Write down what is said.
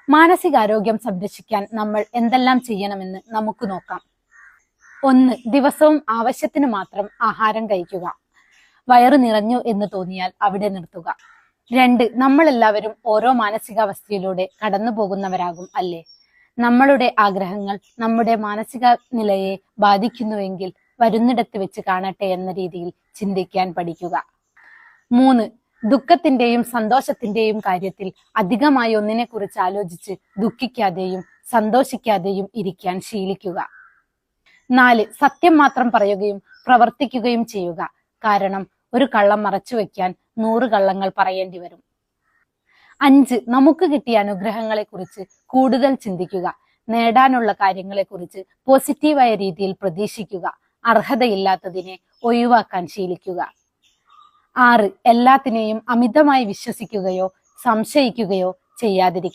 മാനസികാരോഗ്യം സംരക്ഷിക്കാൻ നമ്മൾ എന്തെല്ലാം ചെയ്യണമെന്ന് നമുക്ക് നോക്കാം. 1. ദിവസവും ആവശ്യത്തിന് മാത്രം ആഹാരം കഴിക്കുക. വയറ് നിറഞ്ഞു എന്ന് തോന്നിയാൽ അവിടെ നിർത്തുക. 2. നമ്മളെല്ലാവരും ഓരോ മാനസികാവസ്ഥയിലൂടെ കടന്നു പോകുന്നവരാകും അല്ലേ? നമ്മളുടെ ആഗ്രഹങ്ങൾ നമ്മുടെ മാനസിക നിലയെ ബാധിക്കുന്നുവെങ്കിൽ വരുന്നിടത്ത് വെച്ച് കാണട്ടെ എന്ന രീതിയിൽ ചിന്തിക്കാൻ പഠിക്കുക. 3. ദുഃഖത്തിന്റെയും സന്തോഷത്തിന്റെയും കാര്യത്തിൽ അധികമായി ഒന്നിനെ കുറിച്ച് ആലോചിച്ച് ദുഃഖിക്കാതെയും സന്തോഷിക്കാതെയും ഇരിക്കാൻ ശീലിക്കുക. 4. സത്യം മാത്രം പറയുകയും പ്രവർത്തിക്കുകയും ചെയ്യുക. കാരണം ഒരു കള്ളം മറച്ചു വെക്കാൻ 100 കള്ളങ്ങൾ പറയേണ്ടി വരും. 5. നമുക്ക് കിട്ടിയ അനുഗ്രഹങ്ങളെ കുറിച്ച് കൂടുതൽ ചിന്തിക്കുക. നേടാനുള്ള കാര്യങ്ങളെ കുറിച്ച് പോസിറ്റീവായ രീതിയിൽ പ്രതീക്ഷിക്കുക. അർഹതയില്ലാത്തതിനെ ഒഴിവാക്കാൻ ശീലിക്കുക. 6. എല്ലാത്തിനെയും അമിതമായി വിശ്വസിക്കുകയോ സംശയിക്കുകയോ ചെയ്യാതിരിക്കുക.